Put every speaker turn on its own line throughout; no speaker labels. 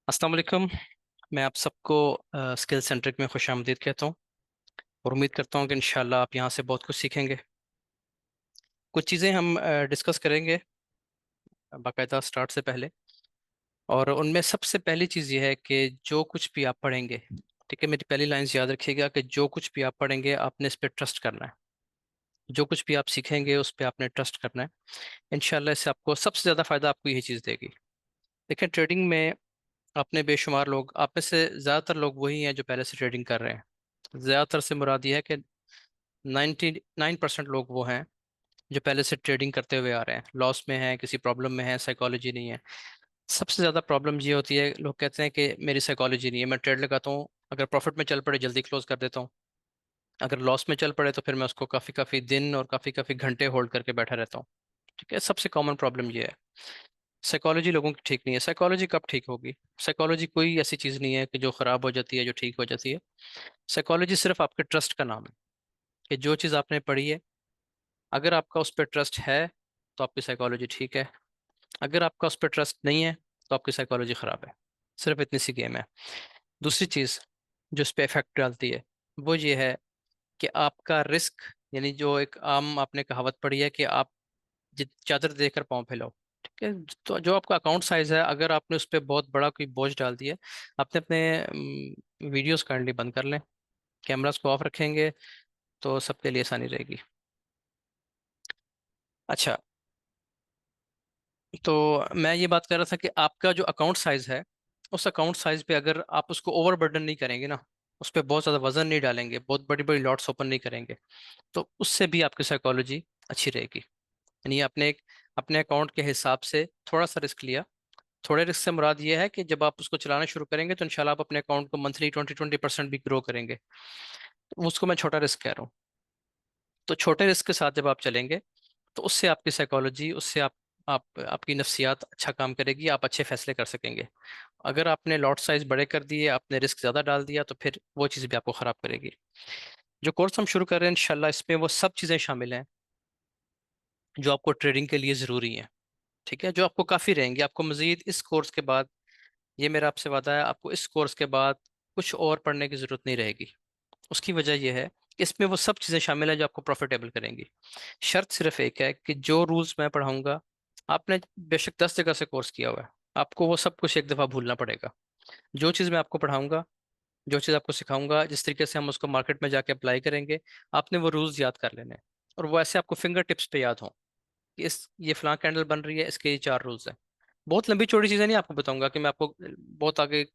अस्सलाम वालेकुम। मैं आप सबको स्किल सेंट्रिक में खुश आमदीद कहता हूँ और उम्मीद करता हूँ कि इंशाल्लाह आप यहाँ से बहुत कुछ सीखेंगे। कुछ चीज़ें हम डिस्कस करेंगे बाकायदा स्टार्ट से पहले। और उनमें सबसे पहली चीज़ ये है कि जो कुछ भी आप पढ़ेंगे, ठीक है, मेरी पहली लाइंस याद रखिएगा कि जो कुछ भी आप पढ़ेंगे आपने इस पर ट्रस्ट करना है। जो कुछ भी आप सीखेंगे उस पर आपने ट्रस्ट करना है। इंशाल्लाह इससे आपको सबसे ज़्यादा फ़ायदा आपको यही चीज़ देगी। देखिए, ट्रेडिंग में आपने बेशुमार लोग, आप में से ज़्यादातर लोग वही हैं जो पहले से ट्रेडिंग कर रहे हैं। ज़्यादातर से मुराद ये है कि 99% लोग वो हैं जो पहले से ट्रेडिंग करते हुए आ रहे हैं, लॉस में हैं, किसी प्रॉब्लम में हैं, साइकोलॉजी नहीं है। सबसे ज़्यादा प्रॉब्लम ये होती है, लोग कहते हैं कि मेरी साइकोलॉजी नहीं है, मैं ट्रेड लगाता हूँ, अगर प्रॉफिट में चल पड़े जल्दी क्लोज कर देता हूँ, अगर लॉस में चल पड़े तो फिर मैं उसको काफ़ी काफ़ी दिन और काफ़ी काफ़ी घंटे होल्ड करके बैठा रहता हूँ। ठीक है, सबसे कॉमन प्रॉब्लम ये है। साइकोलॉजी लोगों की ठीक नहीं है। साइकोलॉजी कब ठीक होगी? साइकोलॉजी कोई ऐसी चीज़ नहीं है कि जो ख़राब हो जाती है, जो ठीक हो जाती है। साइकोलॉजी सिर्फ आपके ट्रस्ट का नाम है, कि जो चीज़ आपने पढ़ी है, अगर आपका उस पर ट्रस्ट है तो आपकी साइकोलॉजी ठीक है। अगर आपका उस पर ट्रस्ट नहीं है तो आपकी साइकोलॉजी ख़राब है। सिर्फ इतनी सी गेम है। दूसरी चीज़ जो इस पर इफेक्ट डालती है वो ये है कि आपका रिस्क, यानी जो एक आम आपने कहावत पढ़ी है कि आप चादर देकर पाँव फैलाओ। ठीक है, तो जो आपका अकाउंट साइज है, अगर आपने उस पर बहुत बड़ा कोई बोझ डाल दिया, आपने अपने वीडियोस काइंडली बंद कर लें, कैमरास को ऑफ रखेंगे तो सबके लिए आसानी रहेगी। अच्छा, तो मैं ये बात कर रहा था कि आपका जो अकाउंट साइज है, उस अकाउंट साइज पे अगर आप उसको ओवरबर्डन नहीं करेंगे ना, उस पर बहुत ज़्यादा वजन नहीं डालेंगे, बहुत बड़ी बड़ी लॉट्स ओपन नहीं करेंगे, तो उससे भी आपकी साइकोलॉजी अच्छी रहेगी। यानी आपने एक अपने अकाउंट के हिसाब से थोड़ा सा रिस्क लिया। थोड़े रिस्क से मुराद ये है कि जब आप उसको चलाना शुरू करेंगे तो इंशाल्लाह आप अपने अकाउंट को मंथली 20-20% भी ग्रो करेंगे। तो उसको मैं छोटा रिस्क कह रहा हूँ। तो छोटे रिस्क के साथ जब आप चलेंगे तो उससे आपकी साइकोलॉजी, उससे आप आपकी नफ्सियात अच्छा काम करेगी, आप अच्छे फैसले कर सकेंगे। अगर आपने लॉट साइज बड़े कर दिए, आपने रिस्क ज़्यादा डाल दिया, तो फिर वो चीज़ भी आपको ख़राब करेगी। जो कोर्स हम शुरू कर रहे हैं इंशाल्लाह, इसमें वो सब चीज़ें शामिल हैं जो आपको ट्रेडिंग के लिए ज़रूरी हैं। ठीक है, जो आपको काफ़ी रहेंगी। आपको मज़ीद इस कोर्स के बाद, ये मेरा आपसे वादा है, आपको इस कोर्स के बाद कुछ और पढ़ने की ज़रूरत नहीं रहेगी। उसकी वजह यह है कि इसमें वो सब चीज़ें शामिल हैं जो आपको प्रॉफिटेबल करेंगी। शर्त सिर्फ एक है कि जो रूल्स मैं पढ़ाऊंगा, आपने बेशक 10 जगह से कोर्स किया हुआ है, आपको वो सब कुछ एक दफ़ा भूलना पड़ेगा। जो चीज़ मैं आपको पढ़ाऊंगा, जो चीज़ आपको सिखाऊंगा, जिस तरीके से हम उसको मार्केट में जाके अप्लाई करेंगे, आपने वो रूल्स याद कर लेने हैं। और वो ऐसे आपको फिंगर टिप्स पे याद हों कि इस ये फलां कैंडल बन रही है, इसके ये 4 रूल्स हैं। बहुत लंबी चौड़ी चीज़ें नहीं आपको बताऊंगा कि मैं आपको बहुत आगे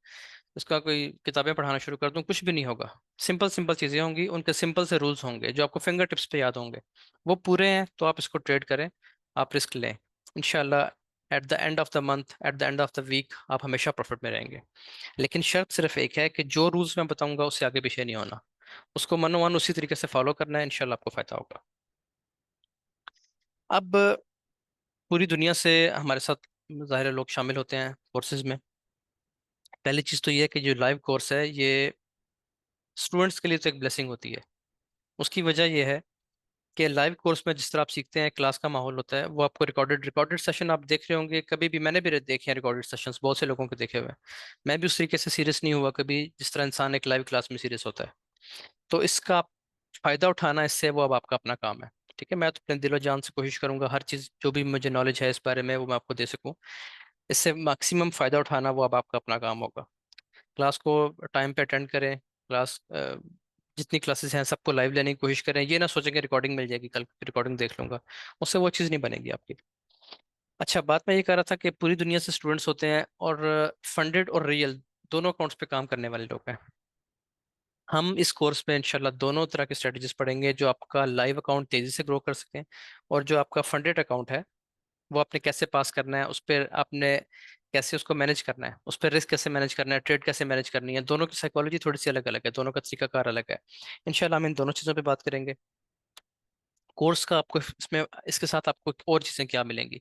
इसका कोई किताबें पढ़ाना शुरू कर दूं, कुछ भी नहीं होगा। सिंपल सिंपल चीज़ें होंगी, उनके सिंपल से रूल्स होंगे जो आपको फिंगर टिप्स पे याद होंगे। वो पूरे हैं तो आप इसको ट्रेड करें, आप रिस्क लें। इंशाल्लाह at the end of the month, at the end of the week आप हमेशा प्रॉफिट में रहेंगे। लेकिन शर्त सिर्फ एक है कि जो रूल्स मैं बताऊंगा उससे आगे पीछे नहीं होना, उसको मनो मन उसी तरीके से फॉलो करना है, इंशाल्लाह आपको फायदा होगा। अब पूरी दुनिया से हमारे साथ ज़ाहिर है लोग शामिल होते हैं कोर्सेज में। पहली चीज़ तो ये है कि जो लाइव कोर्स है ये स्टूडेंट्स के लिए तो एक ब्लेसिंग होती है। उसकी वजह यह है कि लाइव कोर्स में जिस तरह आप सीखते हैं, क्लास का माहौल होता है, वो आपको रिकॉर्डेड रिकॉर्डेड सेशन आप देख रहे होंगे। कभी भी मैंने भी देखे हैं रिकॉर्डेड सेशंस, बहुत से लोगों के देखे हुए हैं। मैं भी उस तरीके से सीरियस नहीं हुआ कभी जिस तरह इंसान एक लाइव क्लास में सीरियस होता है। तो इसका आप फायदा उठाना, इससे वो अब आपका अपना काम है। ठीक है, मैं तो अपने दिलो जान से कोशिश करूंगा हर चीज़ जो भी मुझे नॉलेज है इस बारे में वो मैं आपको दे सकूं। इससे मैक्सिमम फ़ायदा उठाना वो अब आपका अपना काम होगा। क्लास को टाइम पे अटेंड करें। क्लास जितनी क्लासेस हैं सबको लाइव लेने की कोशिश करें। ये ना सोचें कि रिकॉर्डिंग मिल जाएगी, कल रिकॉर्डिंग देख लूंगा, उससे वो चीज़ नहीं बनेगी आपकी। अच्छा, बात मैं ये कह रहा था कि पूरी दुनिया से स्टूडेंट्स होते हैं और फंडेड और रियल दोनों अकाउंट्स पे काम करने वाले लोग हैं। हम इस कोर्स में इंशाल्लाह दोनों तरह के स्ट्रेटजीज पढ़ेंगे जो आपका लाइव अकाउंट तेज़ी से ग्रो कर सकें, और जो आपका फंडेड अकाउंट है वो आपने कैसे पास करना है, उस पर आपने कैसे उसको मैनेज करना है, उस पर रिस्क कैसे मैनेज करना है, ट्रेड कैसे मैनेज करनी है। दोनों की साइकोलॉजी थोड़ी सी अलग अलग है, दोनों का तरीकाकार अलग है। इंशाल्लाह हम इन दोनों चीज़ों पे बात करेंगे। कोर्स का आपको इसमें, इसके साथ आपको और चीज़ें क्या मिलेंगी?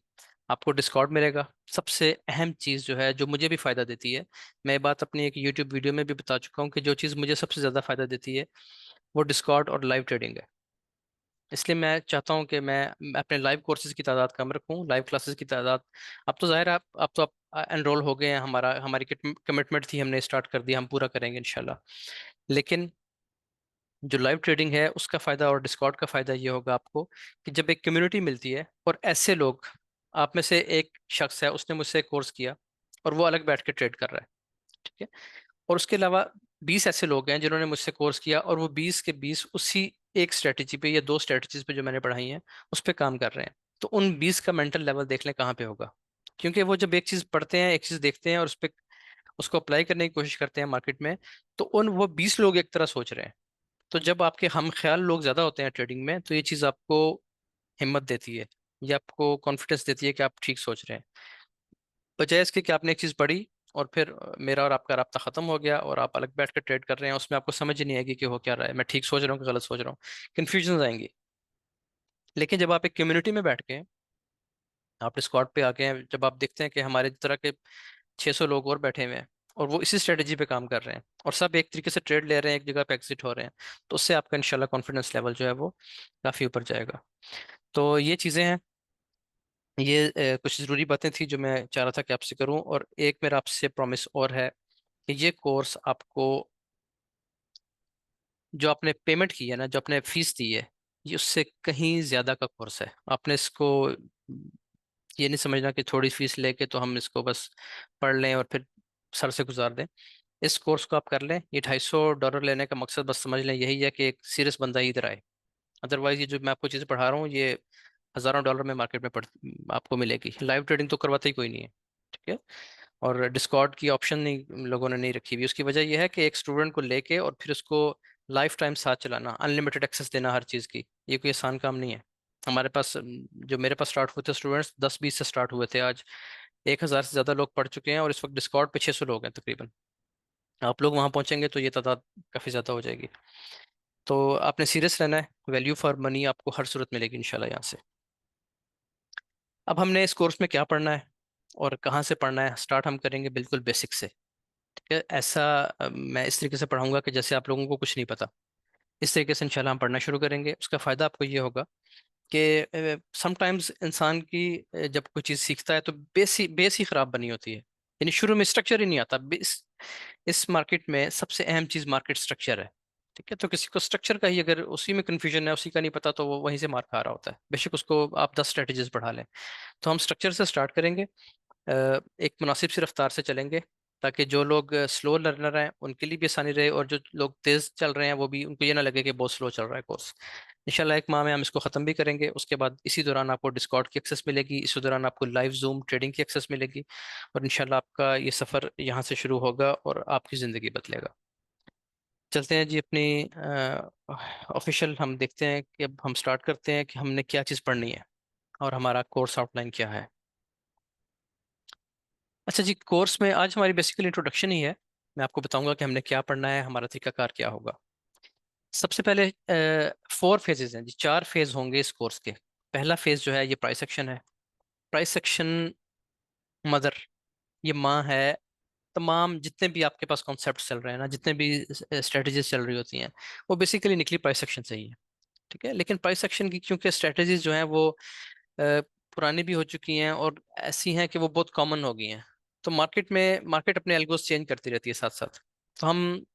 आपको डिस्कॉर्ड मिलेगा। सबसे अहम चीज़ जो है, जो मुझे भी फ़ायदा देती है, मैं ये बात अपनी एक यूट्यूब वीडियो में भी बता चुका हूँ कि जो चीज़ मुझे सबसे ज़्यादा फ़ायदा देती है वो डिस्कॉर्ड और लाइव ट्रेडिंग है। इसलिए मैं चाहता हूँ कि मैं अपने लाइव कोर्सेज की तादाद कम रखूँ, लाइव क्लासेस की तादाद। अब तो ज़ाहिर है, आप अब तो आप एनरोल हो गए हैं, हमारी कमिटमेंट थी, हमने स्टार्ट कर दिया, हम पूरा करेंगे इंशाल्लाह। लेकिन जो लाइव ट्रेडिंग है उसका फ़ायदा और डिस्कॉर्ड का फ़ायदा ये होगा आपको कि जब एक कम्युनिटी मिलती है और ऐसे लोग, आप में से एक शख्स है उसने मुझसे कोर्स किया और वो अलग बैठ के ट्रेड कर रहा है, ठीक है, और उसके अलावा 20 ऐसे लोग हैं जिन्होंने मुझसे कोर्स किया और वो 20 के 20 उसी एक स्ट्रेटजी पे या दो स्ट्रेटजीज पे जो मैंने पढ़ाई हैं उस पे काम कर रहे हैं। तो उन 20 का मेंटल लेवल देख लें कहाँ पे होगा। क्योंकि वो जब एक चीज़ पढ़ते हैं, एक चीज़ देखते हैं और उस पे उसको अप्लाई करने की कोशिश करते हैं मार्केट में, तो उन वो 20 लोग एक तरह सोच रहे हैं। तो जब आपके हम ख्याल लोग ज़्यादा होते हैं ट्रेडिंग में, तो ये चीज़ आपको हिम्मत देती है, ये आपको कॉन्फिडेंस देती है कि आप ठीक सोच रहे हैं। बजाय इसके कि आपने एक चीज़ पढ़ी और फिर मेरा और आपका राब्ता ख़त्म हो गया और आप अलग बैठ कर ट्रेड कर रहे हैं, उसमें आपको समझ ही नहीं आएगी कि हो क्या रहा है, मैं ठीक सोच रहा हूँ कि गलत सोच रहा हूँ, कन्फ्यूजन आएंगी। लेकिन जब आप एक कम्युनिटी में बैठ के, आप डिस्कॉर्ड पे आके हैं, जब आप देखते हैं कि हमारे तरह के 600 लोग और बैठे हुए हैं और वो इसी स्ट्रेटजी पे काम कर रहे हैं और सब एक तरीके से ट्रेड ले रहे हैं, एक जगह पे एग्जिट हो रहे हैं, तो उससे आपका इंशाल्लाह कॉन्फिडेंस लेवल जो है वो काफ़ी ऊपर जाएगा। तो ये चीज़ें हैं, ये कुछ ज़रूरी बातें थी जो मैं चाह रहा था कि आपसे करूं। और एक मेरा आपसे प्रॉमिस और है कि ये कोर्स आपको, जो आपने पेमेंट की है ना, जो आपने फीस दी है, ये उससे कहीं ज़्यादा का कोर्स है। आपने इसको ये नहीं समझना कि थोड़ी फीस लेके तो हम इसको बस पढ़ लें और फिर सर से गुजार दें। इस कोर्स को आप कर लें, ये $250 लेने का मकसद बस समझ लें यही है कि एक सीरियस बंदा ही इधर आए। अदरवाइज ये जो मैं आपको चीज़ें पढ़ा रहा हूँ ये हज़ारों डॉलर में मार्केट में आपको मिलेगी। लाइव ट्रेडिंग तो करवाता ही कोई नहीं है, ठीक है। और डिस्कॉर्ड की ऑप्शन नहीं, लोगों ने नहीं रखी हुई। उसकी वजह यह है कि एक स्टूडेंट को लेके और फिर उसको लाइफ टाइम साथ चलाना, अनलिमिटेड एक्सेस देना हर चीज़ की, ये कोई आसान काम नहीं है। हमारे पास जो मेरे पास स्टार्ट हुए थे स्टूडेंट्स 10-20 से स्टार्ट हुए थे, आज 1,000 से ज़्यादा लोग पढ़ चुके हैं और इस वक्त डिस्कॉर्ड पे 600 लोग हैं तकरीबन। आप लोग वहाँ पहुँचेंगे तो ये तादाद काफ़ी ज़्यादा हो जाएगी। तो आपने सीरियस रहना है, वैल्यू फॉर मनी आपको हर सूरत मिलेगी इंशाल्लाह यहाँ से। अब हमने इस कोर्स में क्या पढ़ना है और कहाँ से पढ़ना है, स्टार्ट हम करेंगे बिल्कुल बेसिक से, ठीक है। ऐसा मैं इस तरीके से पढ़ाऊंगा कि जैसे आप लोगों को कुछ नहीं पता, इस तरीके से इंशाल्लाह हम पढ़ना शुरू करेंगे। उसका फ़ायदा आपको ये होगा कि समटाइम्स इंसान की जब कोई चीज़ सीखता है तो बेस ही ख़राब बनी होती है, यानी शुरू में स्ट्रक्चर ही नहीं आता। इस मार्केट में सबसे अहम चीज़ मार्केट स्ट्रक्चर है, ठीक है। तो किसी को स्ट्रक्चर का ही अगर उसी में कन्फ्यूजन है, उसी का नहीं पता, तो वो वहीं से मार खा रहा होता है, बेशक उसको आप 10 स्ट्रेटजीज बढ़ा लें। तो हम स्ट्रक्चर से स्टार्ट करेंगे, एक मुनासिब सी रफ्तार से चलेंगे, ताकि जो लोग स्लो लर्नर हैं उनके लिए भी आसानी रहे और जो लोग तेज़ चल रहे हैं वो भी, उनको ये ना लगे कि बहुत स्लो चल रहा है कोर्स। इंशाल्लाह 1 माह में हम इसको ख़त्म भी करेंगे। उसके बाद इसी दौरान आपको डिस्कॉर्ड की एक्सेस मिलेगी, इसी दौरान आपको लाइव जूम ट्रेडिंग की एक्सेस मिलेगी और इंशाल्लाह आपका ये सफ़र यहाँ से शुरू होगा और आपकी ज़िंदगी बदलेगा। चलते हैं जी अपनी ऑफिशियल, हम देखते हैं कि अब हम स्टार्ट करते हैं कि हमने क्या चीज़ पढ़नी है और हमारा कोर्स आउटलाइन क्या है। अच्छा जी, कोर्स में आज हमारी बेसिकली इंट्रोडक्शन ही है। मैं आपको बताऊंगा कि हमने क्या पढ़ना है, हमारा तरीकाकार क्या होगा। सबसे पहले 4 फेजेस हैं जी, 4 फेज होंगे इस कोर्स के। पहला फेज जो है ये प्राइस एक्शन है। प्राइस एक्शन मदर, ये माँ है तमाम जितने भी आपके पास कॉन्सेप्ट चल रहे हैं ना, जितने भी स्ट्रेटजीज चल रही होती हैं, वो बेसिकली निकली प्राइस एक्शन से ही है, ठीक है। लेकिन प्राइस एक्शन की क्योंकि स्ट्रेटजीज जो हैं वो पुरानी भी हो चुकी हैं और ऐसी हैं कि वो बहुत कॉमन हो गई हैं, तो मार्केट अपने एल्गोस चेंज करती रहती है साथ साथ। तो हम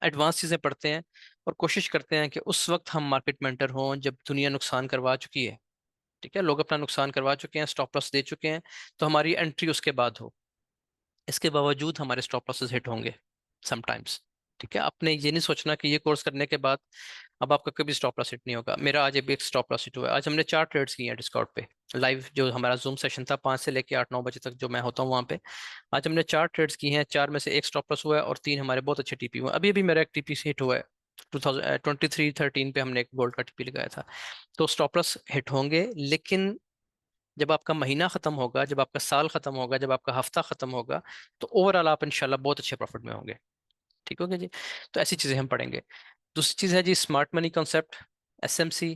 एडवांस चीज़ें पढ़ते हैं और कोशिश करते हैं कि उस वक्त हम मार्केट में एंटर हों जब दुनिया नुकसान करवा चुकी है, ठीक है, लोग अपना नुकसान करवा चुके हैं, स्टॉप लॉस दे चुके हैं, तो हमारी एंट्री उसके बाद हो। इसके बावजूद हमारे स्टॉप लॉसेस हिट होंगे समटाइम्स, ठीक है। आपने ये नहीं सोचना कि ये कोर्स करने के बाद अब आपका कभी स्टॉप लॉस हिट नहीं होगा। मेरा आज एक स्टॉप लॉस हिट हुआ है। आज हमने 4 ट्रेड्स किए हैं डिस्कॉर्ड पे, लाइव जो हमारा जूम सेशन था 5 से लेके 8-9 बजे तक जो मैं होता हूँ वहाँ पे। आज हमने 4 ट्रेड्स की हैं, 4 में से एक स्टॉप लॉस हुआ है और 3 हमारे बहुत अच्छे टीपी हुए हैं। अभी अभी मेरा एक टीपी से हिट हुआ है, 2023-13 पे हमने एक गोल्ड का टीपी लगाया था। तो स्टॉप लॉस हिट होंगे, लेकिन जब आपका महीना खत्म होगा, जब आपका साल खत्म होगा, जब आपका हफ्ता खत्म होगा, तो ओवरऑल आप इंशाल्लाह बहुत अच्छे प्रॉफिट में होंगे, ठीक हो गया जी। तो ऐसी चीजें हम पढ़ेंगे। दूसरी चीज है जी स्मार्ट मनी कॉन्सेप्ट, एसएमसी।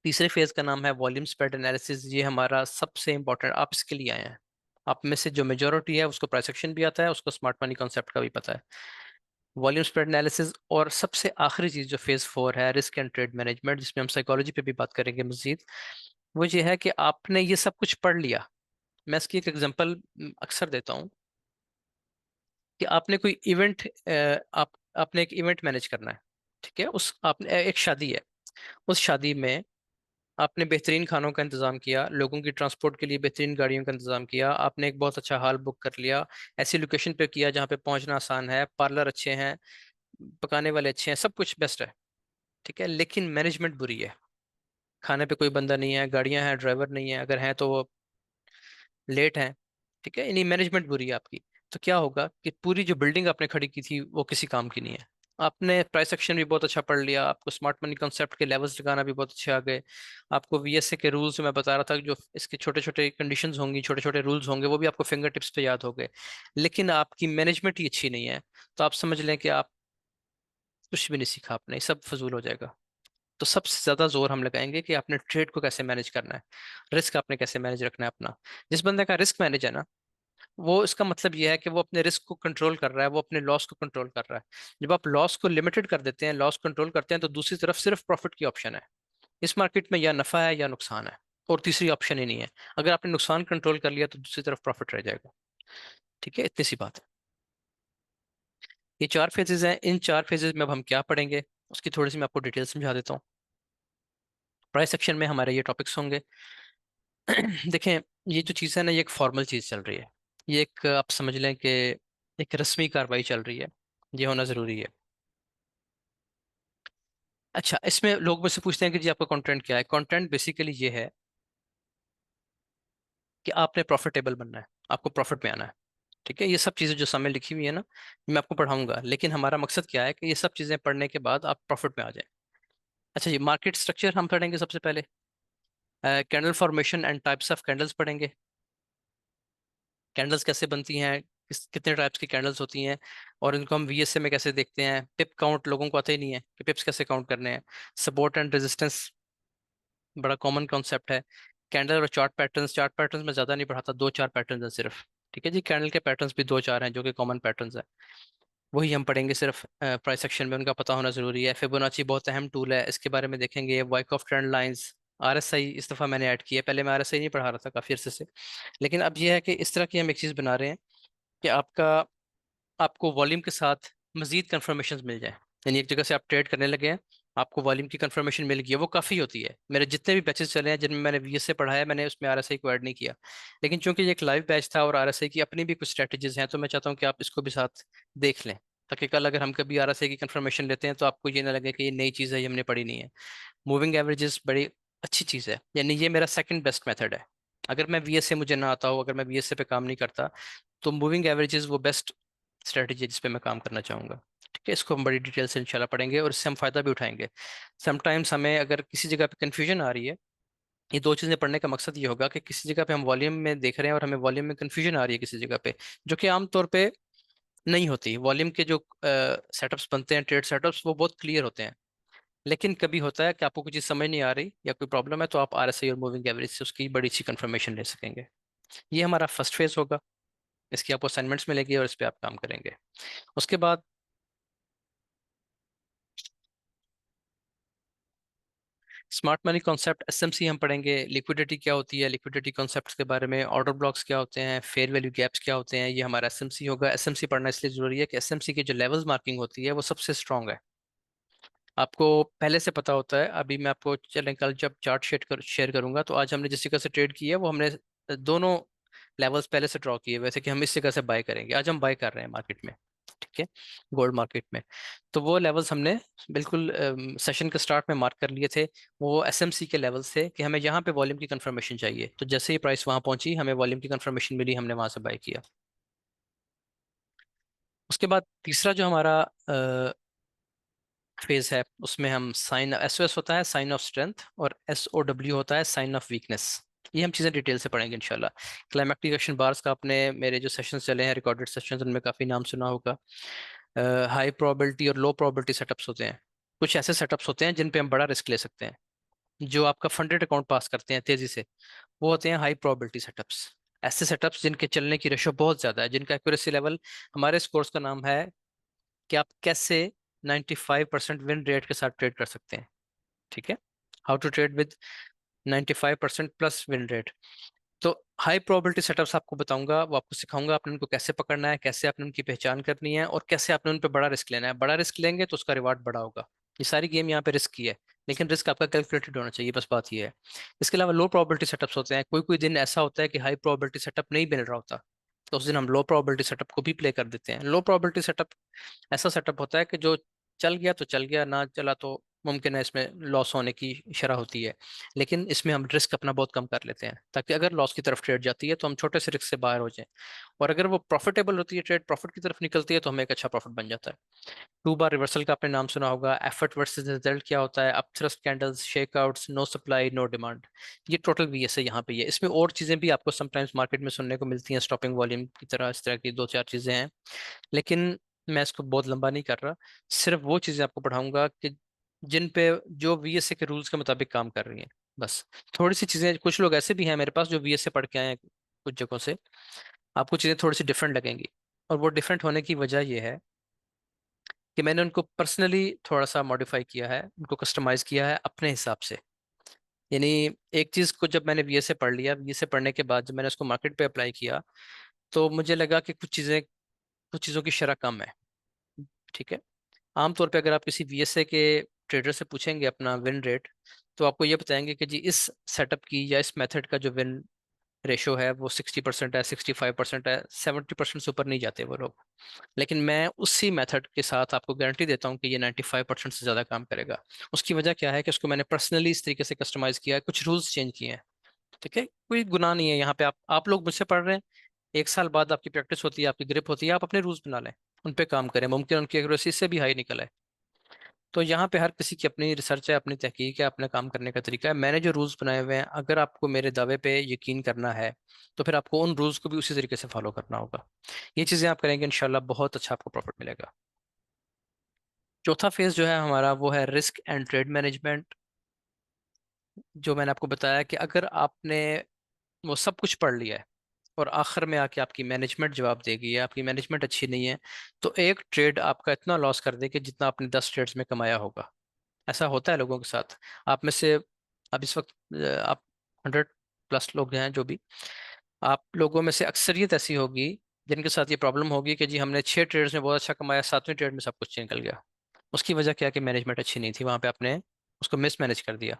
तीसरे फेज का नाम है वॉल्यूम स्प्रेड एनालिसिस। ये हमारा सबसे इंपॉर्टेंट, आप इसके लिए आए हैं। आप में से जो मेजोरिटी है उसको प्राइस एक्शन भी आता है, उसको स्मार्ट मनी कॉन्सेप्ट का भी पता है। वॉल्यूम स्प्रेड एनालिसिस, और सबसे आखिरी चीज जो फेज 4 है, रिस्क एंड ट्रेड मैनेजमेंट, जिसमें हम साइकोलॉजी पे भी बात करेंगे मजीद, वो ये है कि आपने ये सब कुछ पढ़ लिया, मैं इसकी एक एग्जांपल अक्सर देता हूँ कि आपने कोई इवेंट, आप आपने एक इवेंट मैनेज करना है। ठीक है, उस आपने एक शादी है, उस शादी में आपने बेहतरीन खानों का इंतजाम किया, लोगों की ट्रांसपोर्ट के लिए बेहतरीन गाड़ियों का इंतजाम किया, आपने एक बहुत अच्छा हॉल बुक कर लिया, ऐसी लोकेशन पे किया जहाँ पे पहुंचना आसान है, पार्लर अच्छे हैं, पकाने वाले अच्छे हैं, सब कुछ बेस्ट है। ठीक है, लेकिन मैनेजमेंट बुरी है, खाने पे कोई बंदा नहीं है, गाड़ियां हैं, ड्राइवर नहीं है, अगर हैं तो वो लेट हैं। ठीक है, यानी मैनेजमेंट बुरी है आपकी। तो क्या होगा कि पूरी जो बिल्डिंग आपने खड़ी की थी वो किसी काम की नहीं है। आपने प्राइस एक्शन भी बहुत अच्छा पढ़ लिया, आपको स्मार्ट मनी कॉन्सेप्ट के लेवल्स लगाना भी बहुत अच्छे आ गए, आपको वीएसए के रूल्स मैं बता रहा था, जो इसके छोटे छोटे कंडीशंस होंगी, छोटे छोटे रूल्स होंगे, वो भी आपको फिंगर टिप्स पे याद हो गए, लेकिन आपकी मैनेजमेंट ही अच्छी नहीं है। तो आप समझ लें कि आप कुछ भी नहीं सीखा आपने, सब फजूल हो जाएगा। तो सबसे ज्यादा जोर हम लगाएंगे कि आपने ट्रेड को कैसे मैनेज करना है, रिस्क आपने कैसे मैनेज रखना है अपना। जिस बंदे का रिस्क मैनेज है ना, वो इसका मतलब यह है कि वो अपने रिस्क को कंट्रोल कर रहा है, वो अपने लॉस को कंट्रोल कर रहा है। जब आप लॉस को लिमिटेड कर देते हैं, लॉस कंट्रोल करते हैं, तो दूसरी तरफ सिर्फ प्रॉफिट की ऑप्शन है। इस मार्केट में या नफा है या नुकसान है, और तीसरी ऑप्शन ही नहीं है। अगर आपने नुकसान कंट्रोल कर लिया तो दूसरी तरफ प्रॉफिट रह जाएगा। ठीक है, इतनी सी बात है। ये 4 फेजेस हैं, इन 4 फेजेस में अब हम क्या पढ़ेंगे उसकी थोड़ी सी मैं आपको डिटेल समझा देता हूँ। प्राइस सेक्शन में हमारे ये टॉपिक्स होंगे। देखें, ये जो चीज़ है ना, ये एक फॉर्मल चीज़ चल रही है, ये एक आप समझ लें कि एक रस्मी कार्रवाई चल रही है, ये होना ज़रूरी है। अच्छा, इसमें लोग मुझसे पूछते हैं कि जी आपका कंटेंट क्या है। कंटेंट बेसिकली ये है कि आपने प्रॉफिटेबल बनना है, आपको प्रॉफिट में आना है। ठीक है, ये सब चीज़ें जो सामने लिखी हुई है ना, मैं आपको पढ़ाऊंगा, लेकिन हमारा मकसद क्या है कि ये सब चीज़ें पढ़ने के बाद आप प्रॉफिट में आ जाएं। अच्छा जी, मार्केट स्ट्रक्चर हम पढ़ेंगे सबसे पहले, candle formation and types of candles पढ़ेंगे, कैंडल्स कैसे बनती हैं, कितने टाइप्स की कैंडल्स होती हैं, और इनको हम वीएसए में कैसे देखते हैं। पिप काउंट लोगों को आता ही नहीं है कि पिप्स कैसे काउंट करने हैं। सपोर्ट एंड रेजिस्टेंस बड़ा कॉमन कॉन्सेप्ट है। कैंडल और चार्ट पैटर्न्स में ज़्यादा नहीं पढ़ाता, 2-4 पैटर्न्स हैं सिर्फ। ठीक है जी, कैंडल के पैटर्न्स भी 2-4 हैं जो कि कॉमन पैटर्न्स हैं, वही हम पढ़ेंगे सिर्फ। प्राइस सेक्शन में उनका पता होना जरूरी है। फिबोनाची बहुत अहम टूल है, इसके बारे में देखेंगे। वाइकॉफ ट्रेंड लाइंस, आरएसआई इस दफ़ा मैंने ऐड किया है, पहले मैं आरएसआई नहीं पढ़ा रहा था काफ़ी अर्से से, लेकिन अब यह है कि इस तरह की हम एक चीज़ बना रहे हैं कि आपको वॉल्यूम के साथ मजीद कंफर्मेशन मिल जाए। यानी एक जगह से आप ट्रेड करने लगे हैं, आपको वॉल्यूम की कंफर्मेशन मिल गई है, वो काफ़ी होती है। मेरे जितने भी बैचेस चले हैं जिनमें मैंने वीएसए पढ़ाया है, मैंने उसमें आरएसआई को ऐड नहीं किया, लेकिन चूंकि ये एक लाइव बैच था और आरएसआई की अपनी भी कुछ स्ट्रेटजीज हैं, तो मैं चाहता हूँ कि आप इसको भी साथ देख लें, ताकि कल अगर हम कभी आरएसआई की कंफर्मेशन लेते हैं तो आपको ये ना लगे कि ये नई चीज़ है, ये हमने पढ़ी नहीं है। मूविंग एवरेजेस बड़ी अच्छी चीज़ है, यानी ये मेरा सेकंड बेस्ट मेथड है। अगर मैं वीएसए मुझे ना आता हो, अगर मैं वीएसए पे काम नहीं करता, तो मूविंग एवरेजेस वो बेस्ट स्ट्रेटजी है जिस पे मैं काम करना चाहूँगा। ठीक है, इसको हम बड़ी डिटेल से इंशाल्लाह पढ़ेंगे और इससे हम फ़ायदा भी उठाएंगे। समटाइम्स हमें अगर किसी जगह पे कन्फ्यूजन आ रही है, ये दो चीज़ें पढ़ने का मकसद ये होगा कि किसी जगह पे हम वॉल्यूम में देख रहे हैं और हमें वॉल्यूम में कन्फ्यूजन आ रही है किसी जगह पे, जो कि आमतौर पे नहीं होती। वॉल्यूम के जो सेटअप्स बनते हैं, ट्रेड सेटअप्स, वो बहुत क्लियर होते हैं, लेकिन कभी होता है कि आपको कुछ चीज़ समझ नहीं आ रही या कोई प्रॉब्लम है, तो आप आरएसआई और मूविंग एवरेज से उसकी बड़ी अच्छी कंफर्मेशन ले सकेंगे। ये हमारा फर्स्ट फेज होगा, इसकी आपको असाइनमेंट्स मिलेगी और इस पे आप काम करेंगे। उसके बाद स्मार्ट मनी कॉन्सेप्ट एसएमसी हम पढ़ेंगे। लिक्विडिटी क्या होती है, लिक्विडिटी कॉन्सेप्ट्स के बारे में, ऑर्डर ब्लॉक्स क्या होते हैं, फेयर वैल्यू गैप्स क्या होते हैं, ये हमारा एसएमसी होगा। एसएमसी पढ़ना इसलिए जरूरी है कि एसएमसी की जो लेवल्स मार्किंग होती है वो सबसे स्ट्रांग है, आपको पहले से पता होता है। अभी मैं आपको चलें कल जब चार्ट शेयर करूंगा, तो आज हमने जिस जगह से ट्रेड किया है वो हमने दोनों लेवल्स पहले से ड्रॉ किए, वैसे कि हम इस जगह से बाय करेंगे। आज हम बाय कर रहे हैं मार्केट में, ठीक है, गोल्ड मार्केट में। तो वो लेवल्स हमने बिल्कुल सेशन के स्टार्ट में मार्क कर लिए थे। वो एसएमसी के लेवल्स थे कि हमें यहाँ पे वॉल्यूम की कंफर्मेशन चाहिए, तो जैसे ही प्राइस वहां पहुंची हमें वॉल्यूम की कंफर्मेशन मिली, हमने वहां से बाय किया। उसके बाद तीसरा जो हमारा फेज है, उसमें हम साइन एसओएस होता है साइन ऑफ स्ट्रेंथ, और एसओडब्ल्यू होता है साइन ऑफ वीकनेस। ये हम चीज़ें डिटेल से पढ़ेंगे इंशाल्लाह। क्लाइमैक्टिक एक्शन बार्स का आपने मेरे जो सेशंस चले हैं, रिकॉर्डेड सेशंस, उनमें काफ़ी नाम सुना होगा। हाई प्रोबेबिलिटी और लो प्रोबेबिलिटी सेटअप्स होते हैं। कुछ ऐसे सेटअप्स होते हैं जिन पे हम बड़ा रिस्क ले सकते हैं, जो आपका फंडेड अकाउंट पास करते हैं तेजी से, वो होते हैं हाई प्रोबेबिलिटी सेटअप्स। ऐसे सेटअप्स जिनके चलने की रेशो बहुत ज़्यादा है, जिनका एक्यूरेसी लेवल, हमारे इस कोर्स का नाम है कि आप कैसे 95% विन रेट के साथ ट्रेड कर सकते हैं। ठीक है, how to trade with 95% plus win rate. तो हाई प्रोबेबिलिटी सेटअप्स आपको बताऊंगा, वो आपको सिखाऊंगा आपने उनको कैसे पकड़ना है, कैसे आपने उनकी पहचान करनी है, और कैसे आपने उन पर बड़ा रिस्क लेना है। बड़ा रिस्क लेंगे तो उसका रिवार्ड बड़ा होगा। ये सारी गेम यहाँ पे रिस्क की है, लेकिन रिस्क आपका कैलकुलेटेड होना चाहिए, बस बात ये है। इसके अलावा लो प्रोबेबिलिटी सेटअप्स होते हैं। कोई कोई दिन ऐसा होता है कि हाई प्रोबेबिलिटी सेटअप नहीं मिल रहा होता, तो उस दिन हम लो प्रोबेबिलिटी सेटअप को भी प्ले कर देते हैं। लो प्रोबेबिलिटी सेटअप ऐसा सेटअप होता है कि जो चल गया तो चल गया, ना चला तो मुमकिन है इसमें लॉस होने की शरह होती है। लेकिन इसमें हम रिस्क अपना बहुत कम कर लेते हैं, ताकि अगर लॉस की तरफ ट्रेड जाती है तो हम छोटे से रिस्क से बाहर हो जाएं। और अगर वो प्रॉफिटेबल होती है, ट्रेड प्रॉफिट की तरफ निकलती है, तो हमें एक अच्छा प्रॉफिट बन जाता है। टू बार रिवर्सल का आपने नाम सुना होगा। एफर्ट वर्सेस रिजल्ट क्या होता है? Up thrust candles, shakeouts, no supply no demand. ये टोटल वीएसए यहाँ पे है। इसमें और चीजें भी आपको समटाइम्स मार्केट में सुनने को मिलती हैं, स्टॉपिंग वॉल्यूम की तरह, इस तरह की दो चार चीजें हैं। लेकिन मैं इसको बहुत लंबा नहीं कर रहा, सिर्फ वो चीजें आपको पढ़ाऊंगा कि जिन पे जो वीएसए के रूल्स के मुताबिक काम कर रही हैं, बस। थोड़ी सी चीजें, कुछ लोग ऐसे भी हैं मेरे पास जो वीएसए पढ़ के आए हैं कुछ जगहों से, आपको चीजें थोड़ी सी डिफरेंट लगेंगी। और वो डिफरेंट होने की वजह यह है कि मैंने उनको पर्सनली थोड़ा सा मॉडिफाई किया है, उनको कस्टमाइज किया है अपने हिसाब से। यानी एक चीज को जब मैंने वीएसए पढ़ लिया, वीएसए पढ़ने के बाद जब मैंने उसको मार्केट पे अप्लाई किया, तो मुझे लगा कि कुछ चीज़ों की शरह कम है। ठीक है। आमतौर पे अगर आप किसी वीएसए के ट्रेडर से पूछेंगे अपना विन रेट, तो आपको ये बताएंगे कि जी इस सेटअप की या इस मेथड का जो विन रेशो है वो 60% है, 65% है, 70% से ऊपर नहीं जाते वो लोग। लेकिन मैं उसी मेथड के साथ आपको गारंटी देता हूँ कि ये 95% से ज़्यादा काम करेगा। उसकी वजह क्या है कि उसको मैंने पर्सनली इस तरीके से कस्टमाइज किया है, कुछ रूल्स चेंज किए हैं। ठीक है, कोई गुनाह नहीं है यहाँ पे। आप लोग मुझसे पढ़ रहे हैं, एक साल बाद आपकी प्रैक्टिस होती है, आपकी ग्रिप होती है, आप अपने रूल्स बना लें, उन पे काम करें, मुमकिन उनकी एक्यूरेसी से भी हाई निकल आए। तो यहाँ पे हर किसी की अपनी रिसर्च है, अपनी तहकीक है, अपना काम करने का तरीका है। मैंने जो रूल्स बनाए हुए हैं, अगर आपको मेरे दावे पे यकीन करना है, तो फिर आपको उन रूल्स को भी उसी तरीके से फॉलो करना होगा। ये चीज़ें आप करेंगे इंशाल्लाह बहुत अच्छा आपको प्रॉफिट मिलेगा। चौथा फेज जो है हमारा, वो है रिस्क एंड ट्रेड मैनेजमेंट। जो मैंने आपको बताया कि अगर आपने वो सब कुछ पढ़ लिया है और आखिर में आके आपकी मैनेजमेंट जवाब देगी या आपकी मैनेजमेंट अच्छी नहीं है, तो एक ट्रेड आपका इतना लॉस कर देगी जितना आपने 10 ट्रेड्स में कमाया होगा। ऐसा होता है लोगों के साथ। आप में से अब इस वक्त आप 100+ लोग हैं जो भी, आप लोगों में से अक्सरियत ऐसी होगी जिनके साथ ये प्रॉब्लम होगी कि जी हमने 6 ट्रेड्स में बहुत अच्छा कमाया, 7वें ट्रेड में सब कुछ निकल गया। उसकी वजह क्या है कि मैनेजमेंट अच्छी नहीं थी, वहां पे आपने उसको मिस मैनेज कर दिया।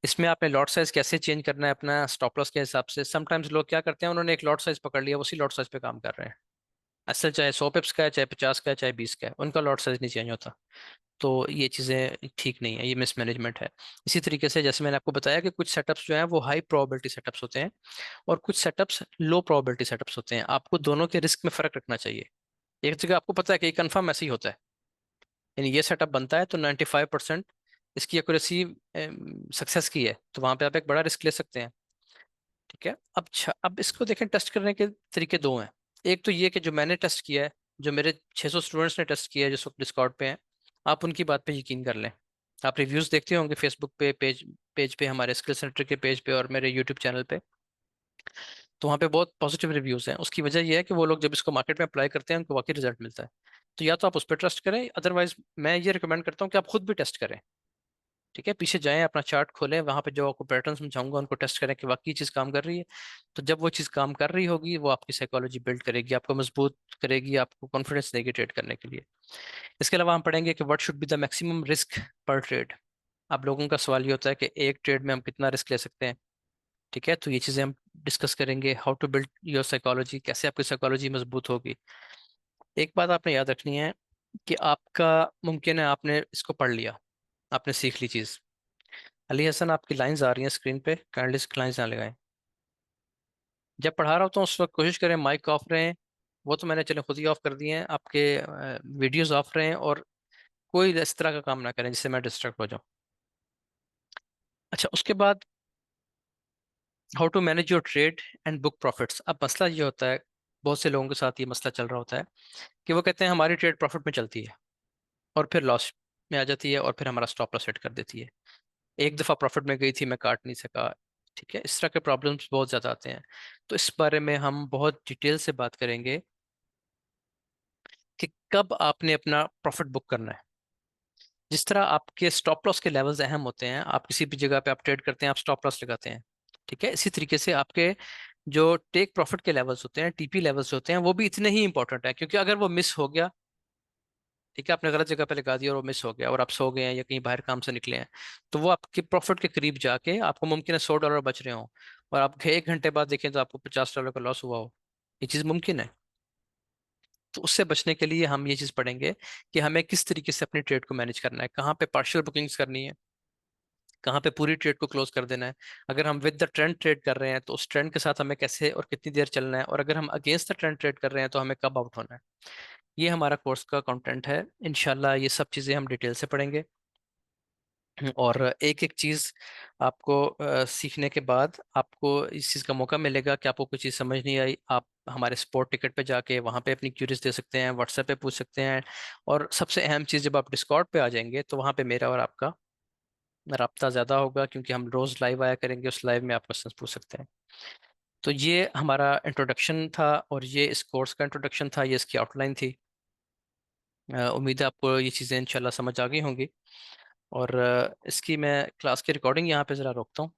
इसमें आपने लॉट साइज कैसे चेंज करना है अपना स्टॉप लॉस के हिसाब से। समटाइम्स लोग क्या करते हैं, उन्होंने एक लॉट साइज पकड़ लिया, उसी लॉट साइज पे काम कर रहे हैं। असल चाहे 100 पिप्स का है, चाहे 50 का है, चाहे 20 का है, उनका लॉट साइज नहीं चेंज होता। तो ये चीज़ें ठीक नहीं है, ये मिसमैनेजमेंट है। इसी तरीके से जैसे मैंने आपको बताया कि कुछ सेटअप्स जो हैं वो हाई प्रोबेबिलिटी सेटअप्स होते हैं, और कुछ सेटअप्स लो प्रोबेबिलिटी सेटअप्स होते हैं। आपको दोनों के रिस्क में फ़र्क रखना चाहिए। एक जगह आपको पता है कि कंफर्म ऐसे ही होता है, यानी ये सेटअप बनता है तो 95% इसकी एक्यूरेसी सक्सेस की है, तो वहां पे आप एक बड़ा रिस्क ले सकते हैं। ठीक है। अब इसको देखें, टेस्ट करने के तरीके दो हैं। एक तो ये कि जो मैंने टेस्ट किया है, जो मेरे 600 स्टूडेंट्स ने टेस्ट किया है जिस वक्त डिस्कॉर्ड पे हैं, आप उनकी बात पे यकीन कर लें। आप रिव्यूज देखते होंगे फेसबुक पे, पेज पेज पे, हमारे स्किल सेंटर के पेज पे और मेरे यूट्यूब चैनल पे, तो वहाँ पे बहुत पॉजिटिव रिव्यूज हैं। उसकी वजह यह है कि वो लोग जब इसको मार्केट में अप्लाई करते हैं उनको वाकई रिजल्ट मिलता है। तो या तो आप उस पर ट्रस्ट करें, अदरवाइज मैं ये रिकमेंड करता हूँ कि आप खुद भी टेस्ट करें। ठीक है, पीछे जाएं, अपना चार्ट खोलें, वहां पे जो आपको पैटर्न समझाऊंगा उनको टेस्ट करें कि वाकई चीज़ काम कर रही है। तो जब वो चीज़ काम कर रही होगी, वो आपकी साइकोलॉजी बिल्ड करेगी, आपको मजबूत करेगी, आपको कॉन्फिडेंस देगी ट्रेड करने के लिए। इसके अलावा हम पढ़ेंगे कि what should be the maximum risk पर ट्रेड। अब लोगों का सवाल ये होता है कि एक ट्रेड में हम कितना रिस्क ले सकते हैं। ठीक है, तो ये चीज़ें हम डिस्कस करेंगे। How to build your psychology, कैसे आपकी साइकोलॉजी मजबूत होगी। एक बात आपने याद रखनी है कि आपका, मुमकिन है आपने इसको पढ़ लिया, आपने सीख ली चीज़। अली हसन, आपकी लाइंस आ रही हैं स्क्रीन पे, काइंडली लाइंस ना लगाएं। जब पढ़ा रहा होता हूँ उस वक्त कोशिश करें माइक ऑफ रहे। वो तो मैंने चलो खुद ही ऑफ कर दिए हैं, आपके वीडियोस ऑफ रहे, और कोई इस तरह का काम ना करें जिससे मैं डिस्ट्रैक्ट हो जाऊं। अच्छा, उसके बाद how to manage your trade and book profits. अब मसला ये होता है, बहुत से लोगों के साथ ये मसला चल रहा होता है कि वो कहते हैं हमारी ट्रेड प्रॉफिट में चलती है और फिर लॉस में आ जाती है, और फिर हमारा स्टॉप लॉस सेट कर देती है। एक दफ़ा प्रॉफिट में गई थी, मैं काट नहीं सका। ठीक है, इस तरह के प्रॉब्लम्स बहुत ज़्यादा आते हैं। तो इस बारे में हम बहुत डिटेल से बात करेंगे कि कब आपने अपना प्रॉफिट बुक करना है। जिस तरह आपके स्टॉप लॉस के लेवल्स अहम होते हैं, आप किसी भी जगह पे आप ट्रेड करते हैं, आप स्टॉप लॉस लगाते हैं। ठीक है, इसी तरीके से आपके जो टेक प्रॉफिट के लेवल्स होते हैं, टीपी लेवल्स होते हैं, वो भी इतने ही इंपॉर्टेंट है, क्योंकि अगर वो मिस हो गया, ठीक है, आपने गलत जगह पे लगा दिया और वो मिस हो गया और आप सो गए हैं या कहीं बाहर काम से निकले हैं, तो वो आपके प्रॉफिट के करीब जाके आपको मुमकिन है $100 बच रहे हो, और आप 1 घंटे बाद देखें तो आपको $50 का लॉस हुआ हो। ये चीज़ मुमकिन है। तो उससे बचने के लिए हम ये चीज़ पढ़ेंगे कि हमें किस तरीके से अपनी ट्रेड को मैनेज करना है, कहाँ पे पार्शियल बुकिंग्स करनी है, कहाँ पे पूरी ट्रेड को क्लोज कर देना है। अगर हम विद द ट्रेंड ट्रेड कर रहे हैं तो उस ट्रेंड के साथ हमें कैसे और कितनी देर चलना है, और अगर हम अगेंस्ट द ट्रेंड ट्रेड कर रहे हैं तो हमें कब आउट होना है। ये हमारा कोर्स का कंटेंट है। इंशाल्लाह ये सब चीज़ें हम डिटेल से पढ़ेंगे। और एक एक चीज़ आपको सीखने के बाद आपको इस चीज़ का मौका मिलेगा कि आपको कोई चीज़ समझ नहीं आई, आप हमारे स्पॉट टिकट पे जाके वहाँ पे अपनी क्यूरीज दे सकते हैं, व्हाट्सएप पे पूछ सकते हैं। और सबसे अहम चीज़, जब आप डिस्कॉर्ड पे आ जाएंगे तो वहाँ पे मेरा और आपका राब्ता ज़्यादा होगा, क्योंकि हम रोज़ लाइव आया करेंगे, उस लाइव में आप क्वेश्चन पूछ सकते हैं। तो ये हमारा इंट्रोडक्शन था, और ये इस कोर्स का इंट्रोडक्शन था, ये इसकी आउटलाइन थी। उम्मीद है आपको ये चीज़ें इंशाल्लाह समझ आ गई होंगी। और इसकी मैं क्लास की रिकॉर्डिंग यहाँ पे ज़रा रोकता हूँ।